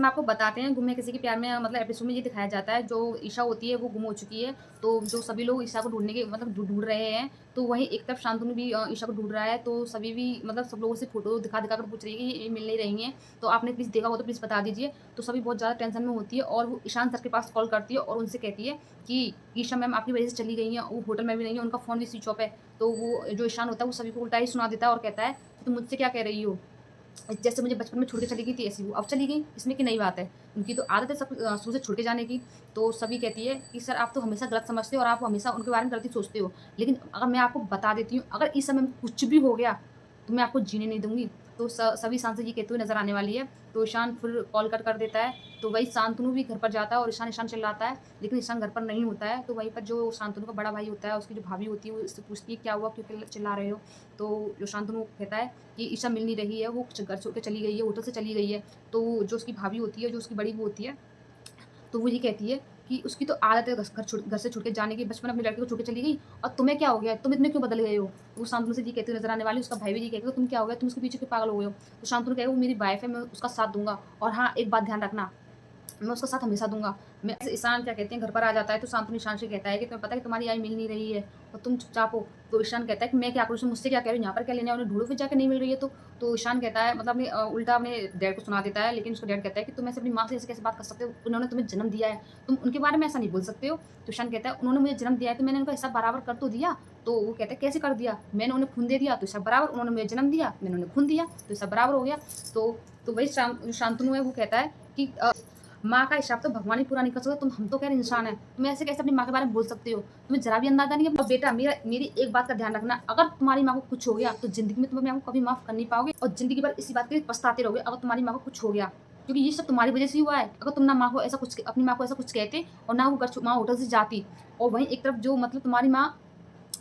हम आपको बताते हैं, गुम है किसी के प्यार में मतलब एपिसोड में ये दिखाया जाता है, जो ईशा होती है वो गुम हो चुकी है, तो जो सभी लोग ईशा को ढूँढने के मतलब ढूँढ रहे हैं, तो वहीं एक तरफ शांतनु भी ईशा को ढूँढ रहा है, तो सभी भी मतलब सब लोगों से फ़ोटो दिखा-दिखा कर पूछ रही है कि ये मिल नहीं रही हैं, तो आपने प्लीज़ देखा हो तो प्लीज़ बता दीजिए। तो सभी बहुत ज़्यादा टेंशन में होती है और वो ईशान सर के पास कॉल करती है और उनसे कहती है कि ईशा मैम आपकी वजह से चली गई हैं, वो होटल में भी नहीं है, उनका फ़ोन भी स्विच ऑफ है। तो वो जो ईशान होता है वो सभी को उल्टा ही सुना देता है और कहता है, कि "तुम मुझसे क्या कह रही हो? जैसे मुझे बचपन में छोड़ के चली गई थी ऐसी वो अब चली गई, इसमें की नई बात है। उनकी तो आदत है सब शुरू से छोड़ के जाने की। तो सभी कहती है कि सर आप तो हमेशा गलत समझते हो और आप हमेशा उनके बारे में गलत ही सोचते हो। लेकिन अगर मैं आपको बता देती हूँ, अगर इस समय में कुछ भी हो गया, तो मैं आपको जीने नहीं दूँगी। तो सभी सांसद ये कहते हुए नज़र आने वाली है। तो ईशान फिर कॉल कट कर देता है। तो वही शांतनु भी घर पर जाता है और ईशान, ईशान चिल्लाता है, लेकिन ईशान घर पर नहीं होता है। तो वहीं पर जो शांतनु का बड़ा भाई होता है, उसकी जो भाभी होती है, वो उससे पूछती है, "क्या हुआ? क्यों चिल्ला रहे हो?" तो जो शांतनु कहता है कि ईशा मिल नहीं रही है, वो घर छोड़ के चली गई है, होटल से चली गई है। तो जो उसकी भाभी होती है, जो उसकी बड़ी बहू होती है, तो वो ये कहती है कि उसकी तो आदत है घर से छुड़ के जाने की, बचपन में अपने लड़के को छोड़ के चली गई और तुम्हें क्या हो गया? तुम इतने क्यों बदल गए हो? वो शांतनु से ये कहती हुई नज़र आने वाली है, उसका भाई भी ये कहेगा, "तुम क्या हो गया? तुम उसके पीछे क्यों पागल हो गए हो?" तो शांतनु कहेगा, "वो मेरी वाइफ़ है, मैं उसका साथ दूँगा और हाँ, एक बात ध्यान रखना, मैं उसका साथ हमेशा दूँगा।" मैं ईशान क्या कहते हैं घर पर आ जाता है तो शांतनु ईशान से कहता है कि तुम्हें पता है कि तुम्हारी आई मिल नहीं रही है और तुम चुपचाप हो। तो ईशान कहता है कि मैं क्या करूँ? मुझसे क्या कह रही हो? यहाँ पर क्या लेने आओ? उन्हें ढूँढो फिर जाके नहीं मिल रही है तो। तो ईशान कहता है मतलब उल्टा अपने डैड को सुना देता है, लेकिन उसका डैड कहता है कि तुम ऐसे अपनी माँ से ऐसे कैसे बात कर सकते हो? उन्होंने तुम्हें जन्म दिया है, तुम उनके बारे में ऐसा नहीं बोल सकते हो। तो ईशान कहता है उन्होंने मुझे जन्म दिया है तो मैंने उनका हिस्सा बराबर कर तो दिया। तो वो कहता है कैसे कर दिया? मैंने उन्हें खून दे दिया तो हिसाब बराबर, उन्होंने मुझे जन्म दिया, मैंने उन्हें खून दिया तो हिसाब बराबर हो गया। तो वही जो शांतनु है वो कहता है कि माँ का हिसाब तो भगवान ही पूरा नहीं कर सकता, हम तो खैर इंसान हैं। तुम ऐसे कैसे अपनी माँ के बारे में बोल सकते हो? तुम्हें ज़रा भी अंदाज़ा नहीं है। और बेटा मेरी एक बात का ध्यान रखना, अगर तुम्हारी माँ को कुछ हो गया, तो ज़िंदगी में तुम अपनी माँ को कभी माफ़ कर नहीं पाओगे और ज़िंदगी भर इसी बात के लिए पछताते रहोगे अगर तुम्हारी माँ को कुछ हो गया। क्योंकि ये सब तुम्हारी वज़ह से ही हुआ है। अगर तुम ना माँ को ऐसा कुछ अपनी माँ को ऐसा कुछ कहते और ना वो माँ होटल से जाती और वहीं एक तरफ जो मतलब तुम्हारी माँ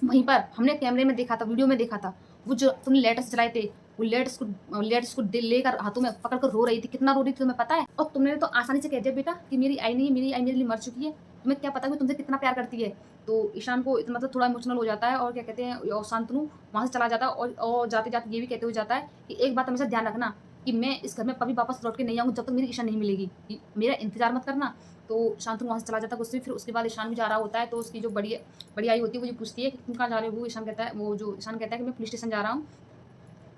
वहीं पर हमने कैमरे में देखा था, वीडियो में देखा था, वो जो तुमने लेटेस्ट चलाए थे, वो लेटेस्ट को लेकर हाथों में पकड़ कर रो रही थी, कितना रो रही थी तुम्हें पता है? और तुमने तो आसानी से कह दिया बेटा कि मेरी आई नहीं है, मेरी आई मेरे लिए मर चुकी है, तुम्हें क्या पता कि वो तुमसे कितना प्यार करती है? तो ईशान को मतलब थोड़ा इमोशनल हो जाता है और क्या कहते हैं और शांतनु वहाँ से चला जाता है और जाते-जाते ये भी कहते हुए जाता है कि एक बात हमेशा ध्यान रखना कि मैं इस घर में कभी वापस लौट के नहीं आऊँगी जब तक मेरी ईशा नहीं मिलेगी। मेरा इंतज़ार मत करना। तो शांतनु वहाँ से चला जाता है गुस्से में, फिर उसके बाद ईशान भी जा रहा होता है, तो उसकी जो बड़ी आई होती है, वो ये पूछती है कि तुम कहाँ जा रहे हो? वो ईशान कहता है वो जो ईशान कहता है कि मैं पुलिस स्टेशन जा रहा हूँ।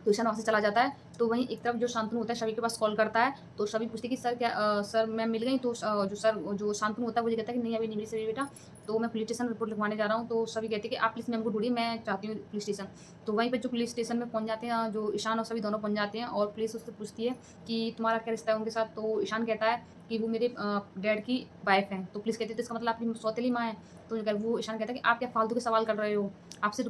तो ईशान वहाँ से चला जाता है, तो वहीं एक तरफ जो शांतनु होता है शवि के पास कॉल करता है, तो शवि पूछती है कि सर मैं मिल गई? तो जो शांतनु होता है वो ये कहता है कि नहीं अभी नहीं मिली सभी बेटा, तो मैं पुलिस स्टेशन रिपोर्ट लिखवाने जा रहा हूँ। तो शवि कहती है कि आप प्लीज़ मैम को ढूँढिए, मैं चाहती हूँ पुलिस स्टेशन। तो वहीं पे जो पुलिस स्टेशन में पहुँच जाते हैं, जो ईशान और शवि दोनों पहुँच जाते हैं और पुलिस उससे पूछती है कि तुम्हारा क्या रिश्ता है उनके साथ? तो ईशान कहता है कि वो मेरे डैड की वाइफ़ हैं। तो पुलिस कहती है तो इसका मतलब आपकी सौतेली माँ है? तो वो ईशान कहता है कि आप क्या फालतू के सवाल कर रहे हो? आप सिर्फ़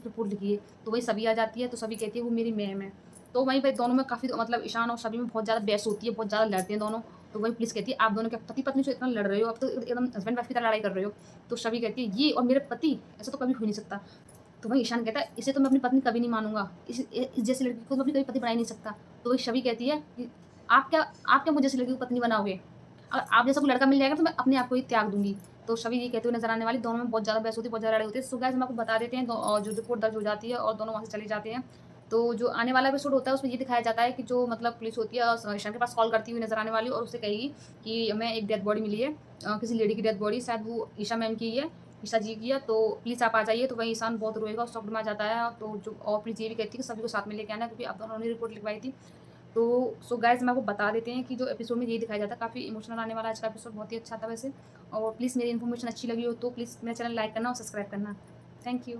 रिपोर्ट लिखिए। तो वही सभी आ जाती है, तो सभी कहती है वो मेरी मैम है। तो वहीं पे दोनों में काफ़ी मतलब ईशान और शबी में बहुत ज़्यादा बहस होती है, बहुत ज़्यादा लड़ते हैं दोनों। तो वही पुलिस कहती है, "आप दोनों क्या पति-पत्नी से इतना लड़ रहे हो? अब तो एकदम हस्बैंड-वाइफ की तरह लड़ाई कर रहे हो।" तो शबी कहती है, "ये और मेरे पति? ऐसा तो कभी हो नहीं सकता।" तो वहीं ईशान कहता है, "इसे तो मैं अपनी पत्नी कभी नहीं मानूँगा। इस जैसी लड़की को मैं अपनी कभी पति बना ही नहीं सकता।" तो वही शबी कहती है कि, आप क्या मुझे जैसी लड़की को पत्नी बनाओगे? आप जैसा कोई लड़का मिल जाएगा तो मैं अपने आप को ही त्याग दूँगी।" तो शबी ये कहते हुए नज़र आने वाली, दोनों में बहुत ज़्यादा बहस होती है, बहुत ज़्यादा लड़ाई होती है। सो गाइस हम आपको बता देते हैं जो रिपोर्ट दर्ज हो जाती है और दोनों वहाँ से चले जाते हैं। तो जो आने वाला एपिसोड होता है उसमें ये दिखाया जाता है कि जो मतलब पुलिस होती है ईशान के पास कॉल करती हुई नज़र आने वाली और उससे कहेगी कि हमें एक डेड बॉडी मिली है, किसी लेडी की डेड बॉडी, शायद वो ईशा मैम की ही है, ईशा जी की है, तो प्लीज़ आप आ जाइए। तो वहीं ईशान बहुत रोएगा और शॉक्ड में आ जाता है। तो जो और पुलिस ये भी कहती है कि सभी को साथ में लेके आना क्योंकि आप दोनों ने रिपोर्ट लिखवाई थी। तो सो गाइस हम आपको बता देते हैं कि जो एपिसोड में यही दिखाया जाता है, काफ़ी इमोशनल आने वाला है आज का एपिसोड, बहुत ही अच्छा था वैसे। और प्लीज़ मेरी इन्फॉर्मेशन अच्छी लगी हो तो प्लीज़ मेरा चैनल लाइक करना और सब्सक्राइब करना। Thank you.